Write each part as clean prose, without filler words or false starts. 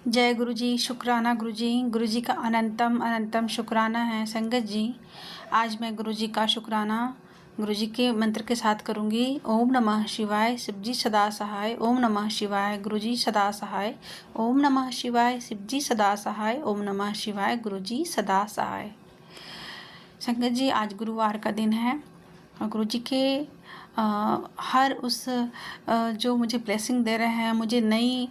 जय गुरु जी, शुक्राना गुरु जी। गुरु जी का अनंतम अनंतम शुक्राना है। संगत जी, आज मैं गुरु जी का शुक्राना गुरु जी के मंत्र के साथ करूंगी। ओम नमः शिवाय, शिव जी सदा सहाय। ओम नमः शिवाय, गुरु जी सदा सहाय। ओम नमः शिवाय, शिव जी सदा सहाय। ओम नमः शिवाय, गुरु जी सदा सहाय। संगत जी, आज गुरुवार का दिन है और गुरु जी के हर उस जो मुझे ब्लेसिंग दे रहे हैं, मुझे नई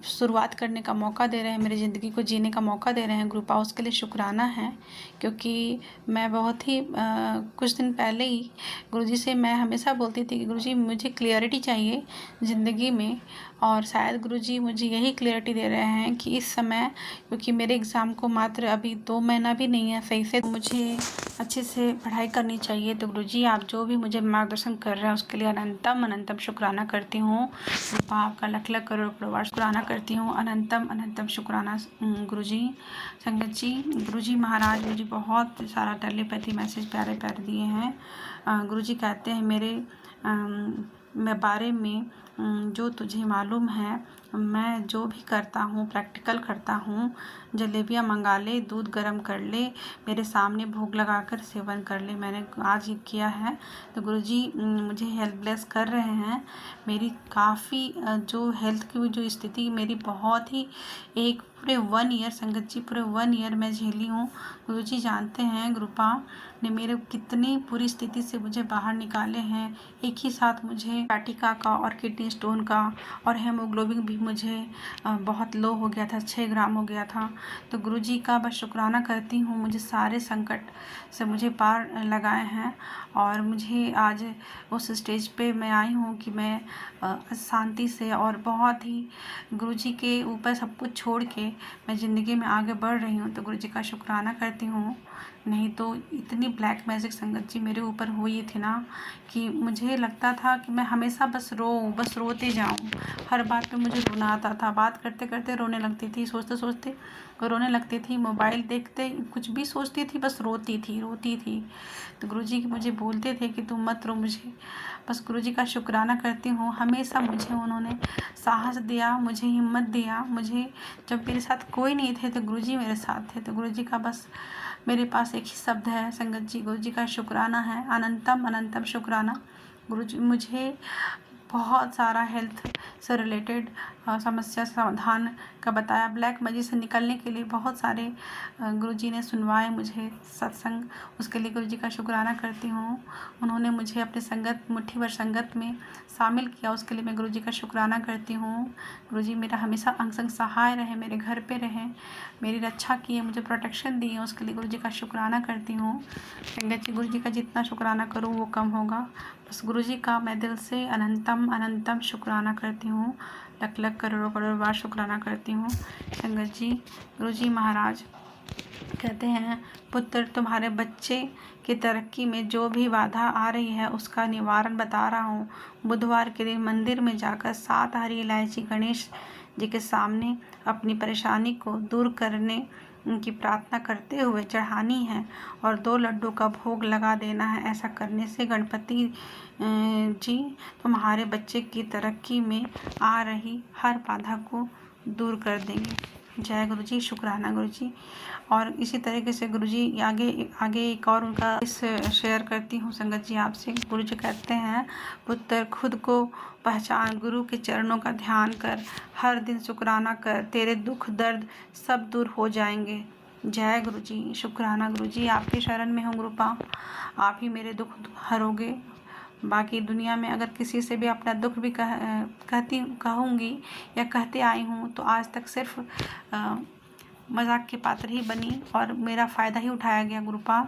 शुरुआत करने का मौका दे रहे हैं, मेरी ज़िंदगी को जीने का मौका दे रहे हैं गुरुपा, उसके लिए शुक्राना है। क्योंकि मैं बहुत ही कुछ दिन पहले ही गुरुजी से मैं हमेशा बोलती थी कि गुरुजी मुझे क्लियरिटी चाहिए ज़िंदगी में, और शायद गुरुजी मुझे यही क्लियरिटी दे रहे हैं कि इस समय, क्योंकि मेरे एग्ज़ाम को मात्र अभी 2 महीना भी नहीं है सही से, मुझे अच्छे से पढ़ाई करनी चाहिए। तो गुरुजी आप जो भी मुझे मार्गदर्शन कर रहे हैं उसके लिए अनंतम अनंतम शुक्राना करती हूँ। कृपा आपका लख लख करोड़ करोड़ शुक्राना करती हूँ। अनंतम अनंतम शुक्राना गुरुजी। संगत जी, गुरुजी महाराज मुझे बहुत सारा टेलीपैथी मैसेज प्यारे प्यारे दिए हैं। गुरुजी कहते हैं मेरे बारे में, जो तुझे मालूम है, मैं जो भी करता हूँ प्रैक्टिकल करता हूँ। जलेबियाँ मंगा ले, दूध गर्म कर ले, मेरे सामने भोग लगाकर सेवन कर ले। मैंने आज ये किया है। तो गुरुजी मुझे हेल्प ब्लेस कर रहे हैं। मेरी काफ़ी जो हेल्थ की जो स्थिति मेरी बहुत ही, एक पूरे 1 ईयर संगत जी, पूरे 1 ईयर मैं झेली हूँ। गुरुजी जानते हैं गुरुपा ने मेरे कितनी बुरी स्थिति से मुझे बाहर निकाले हैं। एक ही साथ मुझे पैटिका का और किडनी स्टोन का और हेमोग्लोबिन भी मुझे बहुत लो हो गया था, 6 ग्राम हो गया था। तो गुरुजी का बस शुक्राना करती हूँ, मुझे सारे संकट से मुझे पार लगाए हैं और मुझे आज उस स्टेज पे मैं आई हूँ कि मैं शांति से और बहुत ही गुरुजी के ऊपर सब कुछ छोड़ के मैं ज़िंदगी में आगे बढ़ रही हूँ। तो गुरुजी का शुक्राना करती हूँ। नहीं तो इतनी ब्लैक मैजिक संगत जी मेरे ऊपर हुई थी ना कि मुझे लगता था कि मैं हमेशा बस रोते जाऊँ। हर बात पे मुझे रोना आता था, बात करते करते रोने लगती थी, सोचते सोचते रोने लगती थी, मोबाइल देखते कुछ भी सोचती थी, बस रोती थी। तो गुरुजी मुझे बोलते थे कि तुम मत रो। मुझे बस गुरुजी का शुक्राना करती हूँ। हमेशा मुझे उन्होंने साहस दिया, मुझे हिम्मत दिया। मुझे जब मेरे साथ कोई नहीं थे तो गुरुजी मेरे साथ थे। तो गुरुजी का बस मेरे पास एक ही शब्द है संगत जी, गुरुजी का शुक्राना है। अनंतम अनंतम शुक्राना। गुरुजी मुझे बहुत सारा हेल्थ से रिलेटेड समस्या समाधान का बताया। ब्लैक मैजिक से निकलने के लिए बहुत सारे गुरुजी ने सुनवाए मुझे सत्संग, उसके लिए गुरुजी का शुक्राना करती हूँ। उन्होंने मुझे अपने संगत, मुट्ठी भर संगत में शामिल किया, उसके लिए मैं गुरुजी का शुक्राना करती हूँ। गुरुजी मेरा हमेशा अंग संग सहाय रहे, मेरे घर पे रहे, मेरी रक्षा किए, मुझे प्रोटेक्शन दिए, उसके लिए गुरुजी का शुक्राना करती हूँ। संगत जी, गुरुजी का जितना शुक्राना करूँ वो कम होगा। बस गुरुजी का मैं दिल से अनंतम अनंतम शुक्राना करती हूँ। लख लख करोड़ों करोड़ बार शुक्राना करती हूँ। संगत जी, गुरुजी महाराज कहते हैं, पुत्र तुम्हारे बच्चे की तरक्की में जो भी बाधा आ रही है उसका निवारण बता रहा हूँ। बुधवार के दिन मंदिर में जाकर 7 हरी इलायची गणेश जी के सामने अपनी परेशानी को दूर करने की प्रार्थना करते हुए चढ़ानी है और 2 लड्डू का भोग लगा देना है। ऐसा करने से गणपति जी तुम्हारे बच्चे की तरक्की में आ रही हर बाधा को दूर कर देंगे। जय गुरु जी, शुक्राना गुरु जी। और इसी तरीके से गुरु जी आगे एक और उनका इस शेयर करती हूँ संगत जी आपसे। गुरु जी कहते हैं, पुत्र खुद को पहचान, गुरु के चरणों का ध्यान कर, हर दिन शुक्राना कर, तेरे दुख दर्द सब दूर हो जाएंगे। जय गुरु जी, शुक्राना गुरु जी। आपके शरण में हूँ गुरुपा, आप ही मेरे दुख हरोगे। बाकी दुनिया में अगर किसी से भी अपना दुख भी कहूँगी या कहते आई हूँ तो आज तक सिर्फ मजाक के पात्र ही बनी और मेरा फ़ायदा ही उठाया गया गुरुपा।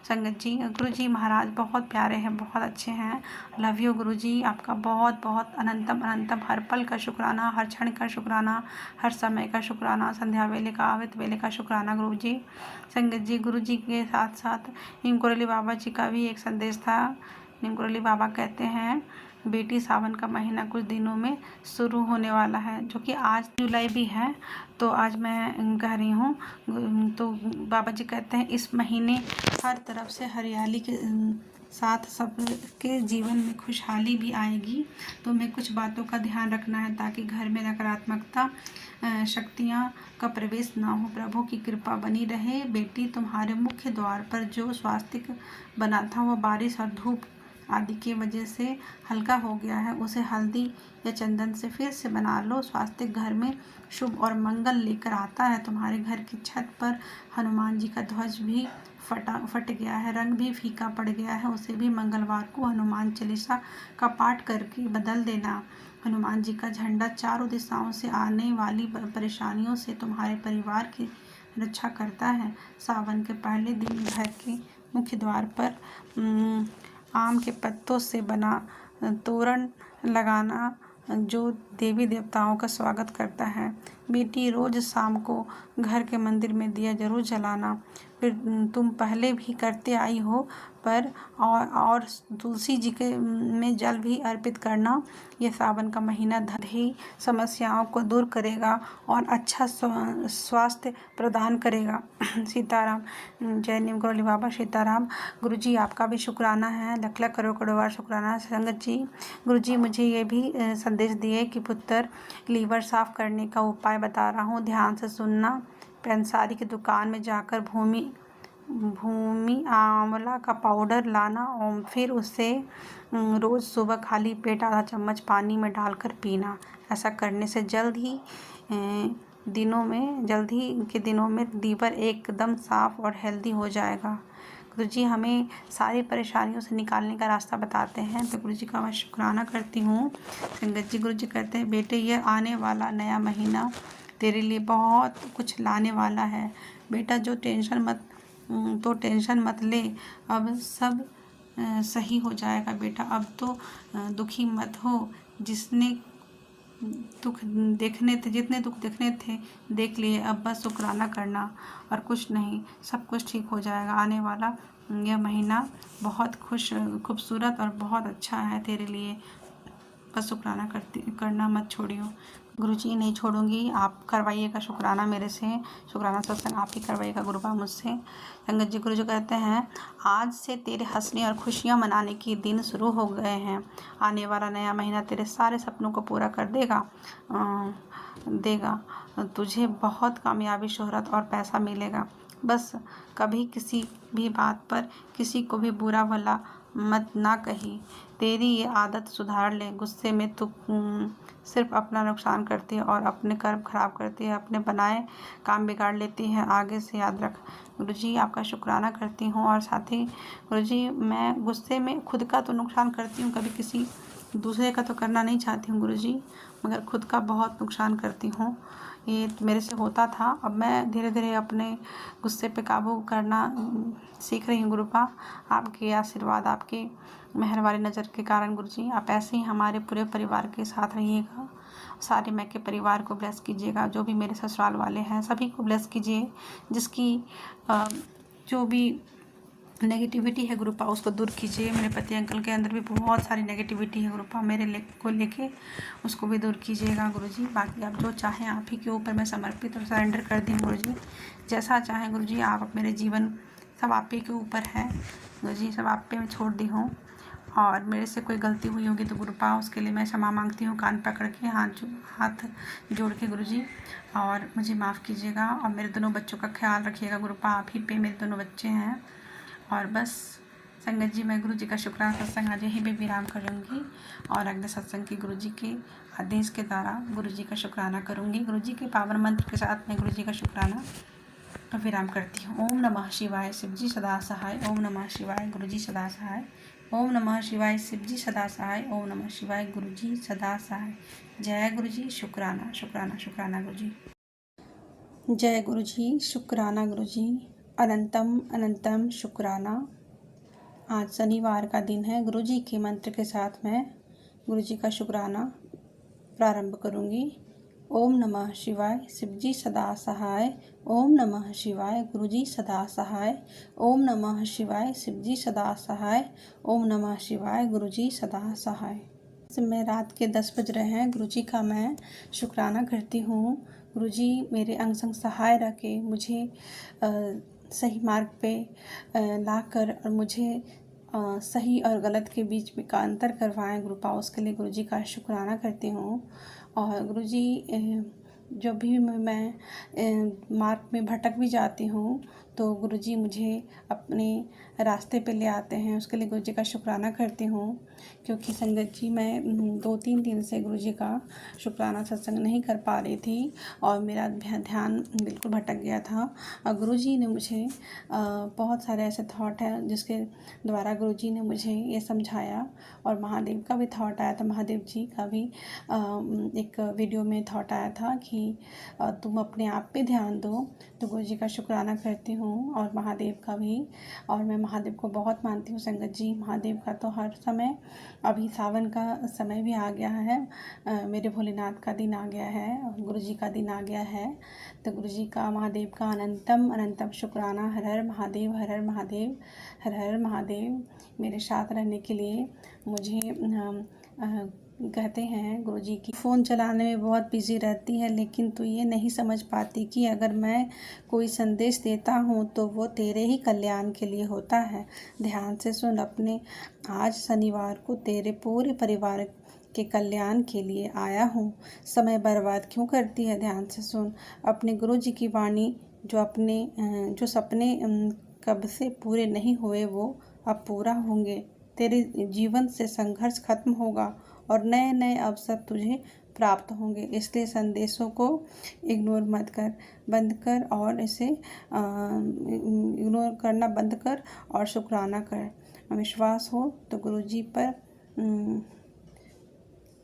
संगत जी, गुरु जी महाराज बहुत प्यारे हैं, बहुत अच्छे हैं। लव यू गुरु जी। आपका बहुत बहुत अनंतम अनंतम हर पल का शुक्राना, हर क्षण का शुक्राना, हर समय का शुक्राना, संध्या वेले का, अमृत वेले का शुक्राना गुरु जी। संगत जी, गुरु जी के साथ साथ नीमकुरली बाबा जी का भी एक संदेश था। नीमकुरली बाबा कहते हैं, बेटी सावन का महीना कुछ दिनों में शुरू होने वाला है, जो कि आज जुलाई भी है, तो आज मैं कह रही हूँ। तो बाबा जी कहते हैं इस महीने हर तरफ से हरियाली के साथ सबके जीवन में खुशहाली भी आएगी। तुम्हें कुछ बातों का ध्यान रखना है ताकि घर में नकारात्मकता शक्तियाँ का प्रवेश ना हो। प्रभु की कृपा बनी रहे। बेटी, तुम्हारे मुख्य द्वार पर जो स्वास्तिक बना था वह बारिश और धूप आदि की वजह से हल्का हो गया है। उसे हल्दी या चंदन से फिर से बना लो। स्वास्तिक घर में शुभ और मंगल लेकर आता है। तुम्हारे घर की छत पर हनुमान जी का ध्वज भी फट गया है, रंग भी फीका पड़ गया है। उसे भी मंगलवार को हनुमान चालीसा का पाठ करके बदल देना। हनुमान जी का झंडा चारों दिशाओं से आने वाली परेशानियों से तुम्हारे परिवार की रक्षा करता है। सावन के पहले दिन घर के मुख्य द्वार पर आम के पत्तों से बना तोरण लगाना जो देवी देवताओं का स्वागत करता है। बेटी, रोज शाम को घर के मंदिर में दिया जरूर जलाना। फिर तुम पहले भी करते आई हो पर और तुलसी जी के में जल भी अर्पित करना। यह सावन का महीना धन समस्याओं को दूर करेगा और अच्छा स्वास्थ्य प्रदान करेगा। सीताराम। जय नीम करोली बाबा सीताराम। गुरुजी, आपका भी शुक्राना है। लख लख करोड़ करोड़ बार शुक्राना संगत जी। गुरुजी, मुझे ये भी संदेश दिए कि पुत्र, लीवर साफ करने का उपाय बता रहा हूँ, ध्यान से सुनना। पेंसारी की दुकान में जाकर भूमि आंवला का पाउडर लाना और फिर उसे रोज़ सुबह खाली पेट आधा चम्मच पानी में डालकर पीना। ऐसा करने से जल्द ही के दिनों में लीवर एकदम साफ और हेल्दी हो जाएगा। गुरु जी हमें सारी परेशानियों से निकालने का रास्ता बताते हैं, तो गुरु जी का मैं शुक्राना करती हूँ। संगत जी, गुरु जी कहते हैं, बेटे, यह आने वाला नया महीना तेरे लिए बहुत कुछ लाने वाला है। बेटा, टेंशन मत ले, अब सब सही हो जाएगा। बेटा, अब तो दुखी मत हो। जितने दुख देखने थे देख लिए। अब बस शुक्राना करना और कुछ नहीं, सब कुछ ठीक हो जाएगा। आने वाला यह महीना बहुत खूबसूरत और बहुत अच्छा है तेरे लिए। बस शुक्राना करना मत छोड़ियो। गुरुजी, नहीं छोड़ूंगी। आप करवाइएगा शुक्राना मेरे से। शुक्राना सत्संग आप ही करवाइएगा गुरुबा मुझसे। संगत जी, गुरुजी कहते हैं, आज से तेरे हंसने और खुशियां मनाने के दिन शुरू हो गए हैं। आने वाला नया महीना तेरे सारे सपनों को पूरा कर देगा। तुझे बहुत कामयाबी, शोहरत और पैसा मिलेगा। बस कभी किसी भी बात पर किसी को भी बुरा भला मत ना कही। तेरी ये आदत सुधार ले। गुस्से में तू सिर्फ अपना नुकसान करती है और अपने कर्म खराब करती है, अपने बनाए काम बिगाड़ लेती है। आगे से याद रख। गुरुजी, आपका शुक्राना करती हूँ। और साथ ही गुरुजी, मैं गुस्से में खुद का तो नुकसान करती हूँ, कभी किसी दूसरे का तो करना नहीं चाहती हूँ गुरुजी, मगर खुद का बहुत नुकसान करती हूँ। ये मेरे से होता था। अब मैं धीरे धीरे अपने गुस्से पे काबू करना सीख रही हूँ गुरुपा। आपके आशीर्वाद, आपके मेहर वाली नज़र के कारण गुरुजी, आप ऐसे ही हमारे पूरे परिवार के साथ रहिएगा। सारे मैके परिवार को ब्लेस कीजिएगा। जो भी मेरे ससुराल वाले हैं सभी को ब्लेस कीजिए। जिसकी जो भी नेगेटिविटी है गुरुपा, उसको दूर कीजिए। मेरे पति अंकल के अंदर भी बहुत सारी नेगेटिविटी है गुरुपा, मेरे को लेके उसको भी दूर कीजिएगा गुरुजी। बाकी आप जो चाहें आप ही के ऊपर मैं समर्पित और सरेंडर कर दी गुरुजी। जैसा चाहें गुरुजी, आप मेरे जीवन सब आप ही के ऊपर है गुरुजी, सब आप पे मैं छोड़ दी हूँ। और मेरे से कोई गलती हुई होगी तो गुरुपा उसके लिए मैं क्षमा मांगती हूँ, कान पकड़ के हाथ जोड़ के गुरुजी, और मुझे माफ़ कीजिएगा। और मेरे दोनों बच्चों का ख्याल रखिएगा गुरुपा, आप ही पे मेरे दोनों बच्चे हैं। और बस संगत जी, मैं गुरु जी का शुक्राना सत्संग आज यहीं पे विराम करूँगी और अगले सत्संग की गुरु जी के आदेश के द्वारा गुरु जी का शुक्राना करूँगी। गुरु जी के पावन मंत्र के साथ मैं गुरु जी का शुक्राना विराम करती हूँ। ओम नमः शिवाय, शिव जी सदा सहाय। ओम नमः शिवाय, गुरु जी सदा सहाय। ओम नमः शिवाय, शिव जी सदा सहाय। ओम नमः शिवाय, गुरु जी सदा सहाय। जय गुरु जी। शुक्राना शुक्राना शुक्राना गुरु जी। जय गुरु जी। शुक्राना गुरु जी। अनंतम अनंतम शुक्राना। आज शनिवार का दिन है। गुरु जी के मंत्र के साथ मैं गुरु जी का शुक्राना प्रारंभ करूंगी। ओम नमः शिवाय, शिव जी सदा सहाय। ओम नमः शिवाय, गुरु जी सदा सहाय। ओम नमः शिवाय, शिव जी सदा सहाय। ओम नमः शिवाय, गुरु जी सदा सहाय। मैं रात के 10 बज रहे हैं। गुरु जी का मैं शुक्राना करती हूँ। गुरु जी मेरे अंग संग सहाय रखे, मुझे सही मार्ग पे लाकर और मुझे सही और गलत के बीच में का अंतर करवाएं गुरुपा, उसके लिए गुरुजी का शुक्राना करती हूँ। और गुरुजी जब भी मैं मार्ग में भटक भी जाती हूँ तो गुरुजी मुझे अपने रास्ते पे ले आते हैं, उसके लिए गुरुजी का शुक्राना करती हूँ। क्योंकि संगत जी मैं 2-3 दिन से गुरुजी का शुक्राना सत्संग नहीं कर पा रही थी और मेरा ध्यान बिल्कुल भटक गया था। और गुरुजी ने मुझे बहुत सारे ऐसे थॉट हैं जिसके द्वारा गुरुजी ने मुझे ये समझाया। और महादेव का भी थॉट आया था, महादेव जी का भी एक वीडियो में थॉट आया था कि तुम अपने आप पे ध्यान दो। तो गुरुजी का शुक्राना करती हूँ और महादेव का भी। और मैं महादेव को बहुत मानती हूँ संगत जी। महादेव का तो हर समय, अभी सावन का समय भी आ गया है, मेरे भोलेनाथ का दिन आ गया है, गुरुजी का दिन आ गया है। तो गुरुजी का, महादेव का अनंतम अनंतम शुक्राना। हर हर महादेव, हर हर महादेव, हर हर महादेव। मेरे साथ रहने के लिए मुझे कहते हैं गुरुजी की फ़ोन चलाने में बहुत बिजी रहती है, लेकिन तू ये नहीं समझ पाती कि अगर मैं कोई संदेश देता हूँ तो वो तेरे ही कल्याण के लिए होता है। ध्यान से सुन अपने, आज शनिवार को तेरे पूरे परिवार के कल्याण के लिए आया हूँ। समय बर्बाद क्यों करती है? ध्यान से सुन अपने गुरुजी की वाणी। जो सपने कब से पूरे नहीं हुए वो अब पूरा होंगे। तेरे जीवन से संघर्ष खत्म होगा और नए नए अवसर तुझे प्राप्त होंगे। इसलिए संदेशों को इग्नोर मत कर, बंद कर और इसे इग्नोर करना बंद कर और शुक्राना कर। विश्वास हो तो गुरुजी पर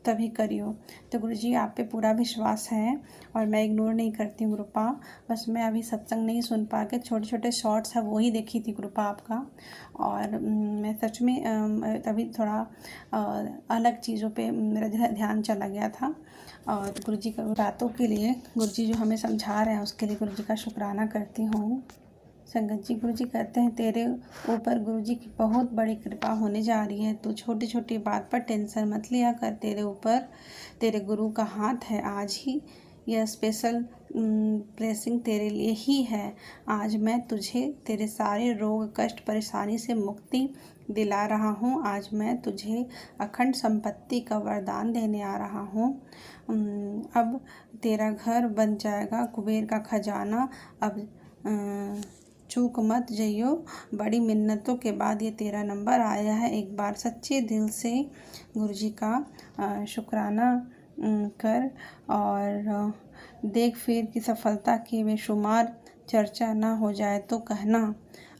तभी करियो। तो गुरुजी आप पे पूरा विश्वास है और मैं इग्नोर नहीं करती हूँ गुरुपा। बस मैं अभी सत्संग नहीं सुन पा के छोटे छोटे शॉर्ट्स है वो ही देखी थी गुरुपा आपका। और मैं सच में तभी थोड़ा अलग चीज़ों पे मेरा ध्यान चला गया था। और गुरुजी का बातों के लिए, गुरुजी जो हमें समझा रहे हैं उसके लिए गुरुजी का शुक्राना करती हूँ। संगत जी, गुरुजी कहते हैं तेरे ऊपर गुरुजी की बहुत बड़ी कृपा होने जा रही है। तो छोटी छोटी बात पर टेंशन मत लिया कर। तेरे ऊपर तेरे गुरु का हाथ है। आज ही यह स्पेशल ब्लेसिंग तेरे लिए ही है। आज मैं तुझे तेरे सारे रोग, कष्ट, परेशानी से मुक्ति दिला रहा हूँ। आज मैं तुझे अखंड संपत्ति का वरदान देने आ रहा हूँ। अब तेरा घर बन जाएगा, कुबेर का खजाना। अब चूक मत जइयो, बड़ी मिन्नतों के बाद ये तेरा नंबर आया है। एक बार सच्चे दिल से गुरुजी का शुक्राना कर और देख फिर की सफलता की बेशुमार चर्चा ना हो जाए तो कहना।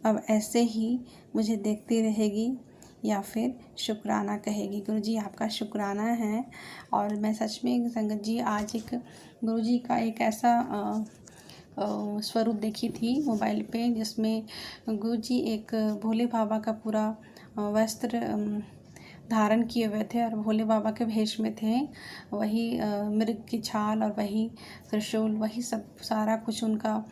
अब ऐसे ही मुझे देखती रहेगी या फिर शुक्राना कहेगी। गुरुजी आपका शुक्राना है। और मैं सच में संगत जी आज एक गुरुजी का एक ऐसा स्वरूप देखी थी मोबाइल पे, जिसमें गुरुजी एक भोले बाबा का पूरा वस्त्र धारण किए हुए थे और भोले बाबा के भेष में थे। वही मृग की छाल और वही त्रिशूल, वही सब सारा कुछ उनका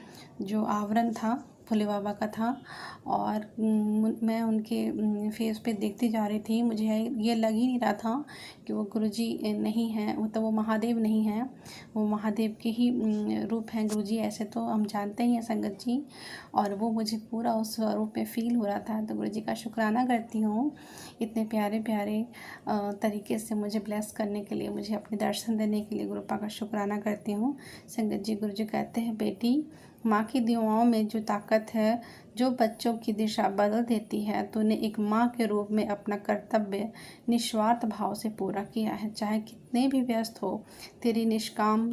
जो आवरण था भोले बाबा का था। और मैं उनके फेस पे देखती जा रही थी। मुझे ये लग ही नहीं रहा था कि वो गुरुजी नहीं हैं, मतलब वो महादेव नहीं हैं, वो महादेव के ही रूप हैं गुरुजी। ऐसे तो हम जानते ही हैं संगत जी। और वो मुझे पूरा उस स्वरूप में फ़ील हो रहा था। तो गुरुजी का शुक्राना करती हूँ इतने प्यारे प्यारे तरीके से मुझे ब्लेस करने के लिए, मुझे अपने दर्शन देने के लिए। गुरुपा का शुक्राना करती हूँ संगत जी। गुरुजी कहते हैं बेटी, माँ की दुआओं में जो ताकत है, जो बच्चों की दिशा बदल देती है, तूने एक माँ के रूप में अपना कर्तव्य निस्वार्थ भाव से पूरा किया है। चाहे कितने भी व्यस्त हो, तेरी निष्काम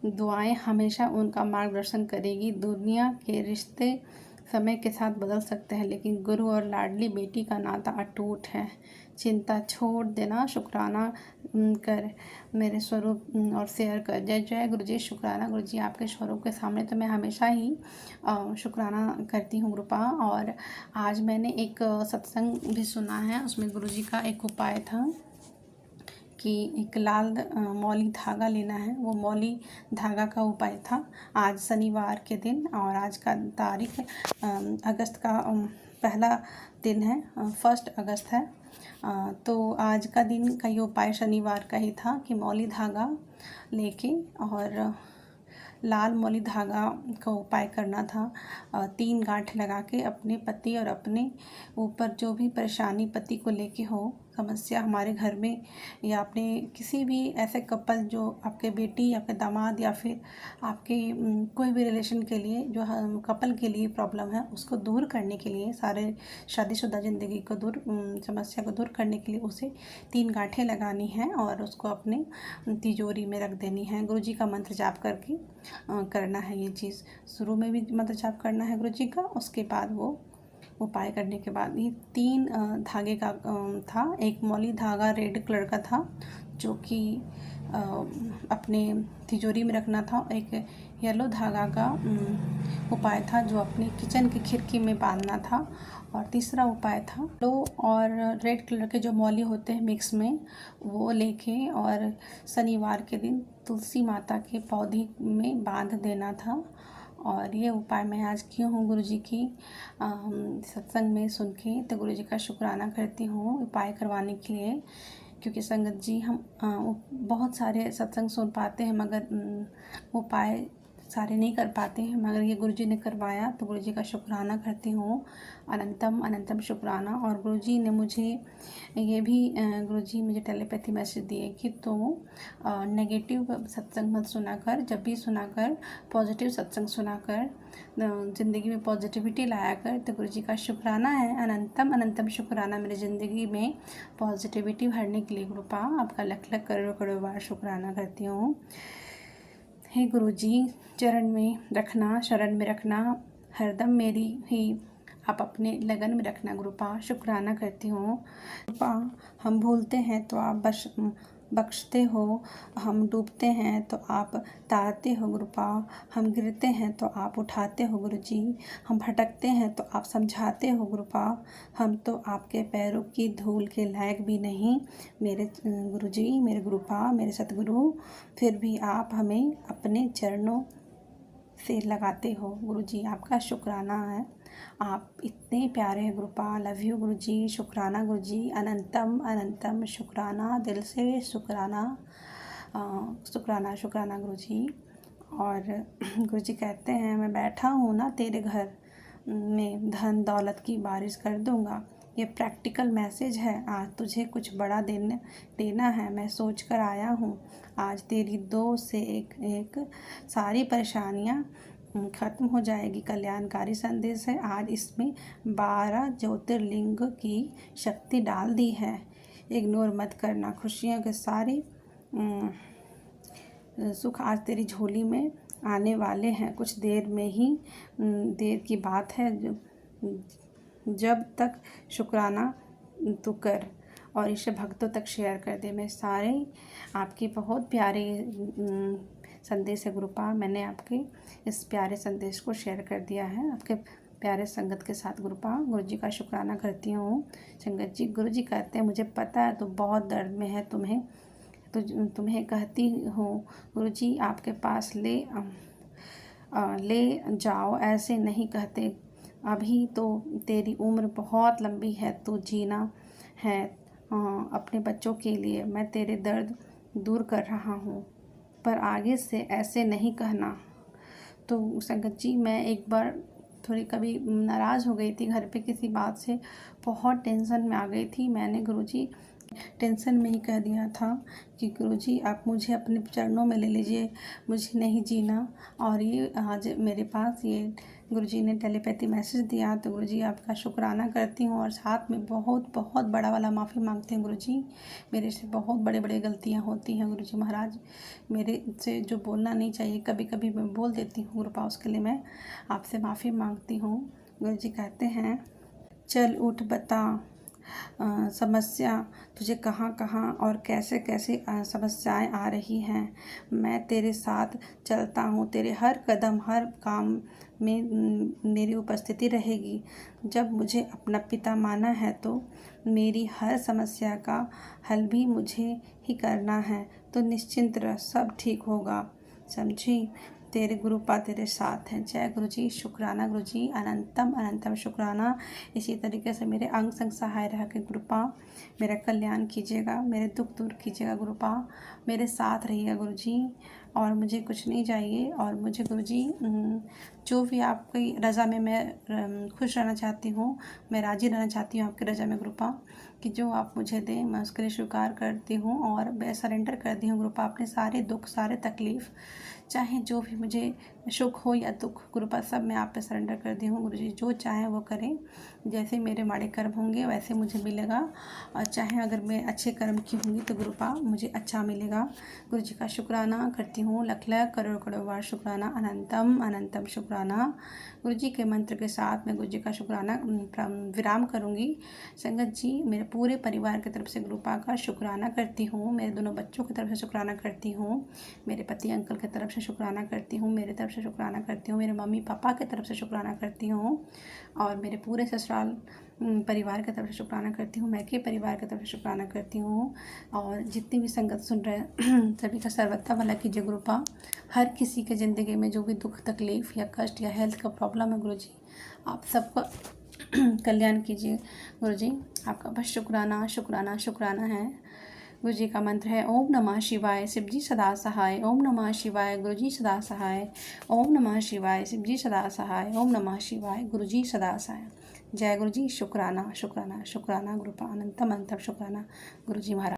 दुआएं हमेशा उनका मार्गदर्शन करेगी। दुनिया के रिश्ते समय के साथ बदल सकते हैं, लेकिन गुरु और लाडली बेटी का नाता अटूट है। चिंता छोड़ देना, शुक्राना कर मेरे स्वरूप और शेयर कर। जय जय गुरुजी। शुक्राना गुरुजी आपके स्वरूप के सामने तो मैं हमेशा ही शुक्राना करती हूँ गुरुपा। और आज मैंने एक सत्संग भी सुना है, उसमें गुरुजी का एक उपाय था कि एक लाल मौली धागा लेना है। वो मौली धागा का उपाय था। आज शनिवार के दिन और आज का तारीख अगस्त का पहला दिन है, 1 अगस्त है। तो आज का दिन का ये उपाय शनिवार का ही था कि मौली धागा लेके और लाल मौली धागा का उपाय करना था। 3 गांठ लगा के अपने पति और अपने ऊपर जो भी परेशानी पति को लेके हो, समस्या हमारे घर में या अपने किसी भी ऐसे कपल जो आपके बेटी, आपके दामाद या फिर आपके कोई भी रिलेशन के लिए जो कपल के लिए प्रॉब्लम है, उसको दूर करने के लिए, सारे शादीशुदा ज़िंदगी को समस्या को दूर करने के लिए उसे 3 गांठें लगानी हैं और उसको अपने तिजोरी में रख देनी है। गुरुजी का मंत्र जाप करके करना है ये चीज़। शुरू में भी मंत्र जाप करना है गुरुजी का, उसके बाद वो उपाय करने के बाद ये 3 धागे का था। एक मौली धागा रेड कलर का था जो कि अपने तिजोरी में रखना था। एक येलो धागा का उपाय था जो अपने किचन की खिड़की में बांधना था। और तीसरा उपाय था येलो और रेड कलर के जो मौली होते हैं मिक्स में, वो लेके और शनिवार के दिन तुलसी माता के पौधे में बांध देना था। और ये उपाय मैं आज की हूँ गुरुजी की सत्संग में सुन के, तो गुरुजी का शुक्राना करती हूँ उपाय करवाने के लिए। क्योंकि संगत जी हम बहुत सारे सत्संग सुन पाते हैं मगर उपाय सारे नहीं कर पाते हैं, मगर ये गुरुजी ने करवाया तो गुरुजी का शुक्राना करती हूँ। अनंतम अनंतम शुक्राना। और गुरुजी ने मुझे ये भी गुरुजी मुझे टेलीपैथी मैसेज दिए कि तो नेगेटिव सत्संग मत सुना कर, जब भी सुना कर पॉजिटिव सत्संग सुना कर, ज़िंदगी में पॉजिटिविटी लाया कर। तो गुरुजी का शुक्राना है, अनंतम अनंतम शुक्राना मेरी ज़िंदगी में पॉजिटिविटी भरने के लिए। कृपा आपका लख लख करोड़ करोड़ बार शुक्राना करती हूँ। हे गुरुजी, चरण में रखना, शरण में रखना, हरदम मेरी ही आप अपने लगन में रखना। गुरुपा शुक्राना करती हूँ। गुरुपा हम भूलते हैं तो आप बख्शते हो, हम डूबते हैं तो आप तारते हो। गुरुपा हम गिरते हैं तो आप उठाते हो। गुरुजी हम भटकते हैं तो आप समझाते हो। गुरुपा हम तो आपके पैरों की धूल के लायक भी नहीं मेरे गुरुजी, मेरे गुरुपा, मेरे सतगुरु, फिर भी आप हमें अपने चरणों से लगाते हो। गुरुजी आपका शुक्राना है, आप इतने प्यारे हैं गुरुपा। लव यू गुरुजी, शुक्राना गुरुजी, अनंतम अनंतम शुक्राना, दिल से शुक्राना, शुक्राना शुक्राना गुरुजी। और गुरुजी कहते हैं मैं बैठा हूँ ना तेरे घर में, धन दौलत की बारिश कर दूँगा। ये प्रैक्टिकल मैसेज है, आज तुझे कुछ बड़ा देना है। मैं सोच कर आया हूँ आज तेरी 2 से एक सारी परेशानियाँ ख़त्म हो जाएगी। कल्याणकारी संदेश है आज, इसमें 12 ज्योतिर्लिंग की शक्ति डाल दी है। इग्नोर मत करना, खुशियों के सारे सुख आज तेरी झोली में आने वाले हैं। कुछ देर में ही देर की बात है, जब तक शुक्राना तू कर और इसे भक्तों तक शेयर कर दे। मैं सारे आपकी बहुत प्यारे संदेश है गुरुपा, मैंने आपके इस प्यारे संदेश को शेयर कर दिया है आपके प्यारे संगत के साथ। गुरुपा गुरुजी का शुक्राना करती हूँ। संगत जी, गुरुजी कहते हैं मुझे पता है तो बहुत दर्द में है, तुम्हें कहती हूँ गुरुजी आपके पास ले जाओ, ऐसे नहीं कहते। अभी तो तेरी उम्र बहुत लंबी है, तू जीना है अपने बच्चों के लिए। मैं तेरे दर्द दूर कर रहा हूँ, पर आगे से ऐसे नहीं कहना। तो संगत जी, मैं एक बार थोड़ी कभी नाराज़ हो गई थी घर पे किसी बात से, बहुत टेंशन में आ गई थी। मैंने गुरुजी टेंशन में ही कह दिया था कि गुरुजी आप मुझे अपने चरणों में ले लीजिए, मुझे नहीं जीना। और ये आज मेरे पास ये गुरुजी ने टेलीपैथी मैसेज दिया, तो गुरुजी आपका शुक्राना करती हूँ। और साथ में बहुत बहुत बड़ा वाला माफ़ी मांगती हूँ गुरुजी, मेरे से बहुत बड़े बड़े गलतियाँ होती हैं गुरुजी महाराज, मेरे से जो बोलना नहीं चाहिए कभी कभी मैं बोल देती हूँ गुरुपा, उसके लिए मैं आपसे माफ़ी मांगती हूँ। गुरुजी कहते हैं चल उठ बता समस्या तुझे कहाँ कहाँ और कैसे कैसे समस्याएं आ रही हैं। मैं तेरे साथ चलता हूँ, तेरे हर कदम हर काम में मेरी उपस्थिति रहेगी। जब मुझे अपना पिता माना है तो मेरी हर समस्या का हल भी मुझे ही करना है। तो निश्चिंत रह, सब ठीक होगा, समझी। तेरे गुरुपा तेरे साथ हैं। जय गुरु जी, शुक्राना गुरु जी, अनंतम अनंतम शुक्राना। इसी तरीके से मेरे अंग संग सहाय रह के गुरुपा मेरा कल्याण कीजिएगा, मेरे दुख दूर कीजिएगा गुरुपा, मेरे साथ रहिएगा गुरु जी। और मुझे कुछ नहीं चाहिए, और मुझे गुरु जी जो भी आपकी रज़ा में मैं खुश रहना चाहती हूँ, मैं राज़ी रहना चाहती हूँ आपकी रज़ा में गुरुपा, कि जो आप मुझे दें मैं उसके लिए स्वीकार करती हूँ और मैं सरेंडर करती हूँ गुरुपा अपने सारे दुख, सारे तकलीफ़, चाहे जो भी मुझे सुख हो या दुख गुरुपा, सब मैं आप पे सरेंडर कर दी हूँ। गुरुजी जो चाहें वो करें, जैसे मेरे माड़े कर्म होंगे वैसे मुझे मिलेगा, और चाहे अगर मैं अच्छे कर्म की होंगी तो गुरुपा मुझे अच्छा मिलेगा। गुरुजी का शुक्राना करती हूँ, लख लख करोड़ करोड़ बार शुक्राना, अनंतम अनंतम शुक्राना। गुरुजी के मंत्र के साथ मैं गुरुजी का शुक्राना विराम करूँगी। संगत जी, मेरे पूरे परिवार की तरफ से गुरुपा का शुक्राना करती हूँ, मेरे दोनों बच्चों की तरफ से शुक्राना करती हूँ, मेरे पति अंकल की तरफ से शुक्राना करती हूँ, मेरे तरफ से शुक्राना करती हूँ, मेरे मम्मी पापा की तरफ से शुक्राना करती हूँ, और मेरे पूरे ससुराल परिवार की तरफ से शुक्राना करती हूँ, मैके परिवार की तरफ से शुक्राना करती हूँ। और जितनी भी संगत सुन रहे हैं सभी का सर्वथा भला कीजिए गुरुपा। हर किसी के ज़िंदगी में जो भी दुख तकलीफ़ या कष्ट या हेल्थ का प्रॉब्लम है गुरुजी, आप सबका कल्याण कीजिए गुरुजी। आपका बस शुक्राना शुक्राना शुक्राना है। गुरु जी का मंत्र है ओम नमः शिवाय, शिव जी सदा सहाय। ओम नमः शिवाय, गुरु जी सदा सहाय। ओम नमः शिवाय, शिव जी सदा सहाय। ओम नमः शिवाय, गुरु जी सदा सहाय। जय गुरु जी, शुक्राना शुक्राना शुक्राना गुरुपा, अनंतम अनंतम शुक्राना गुरु जी महाराज।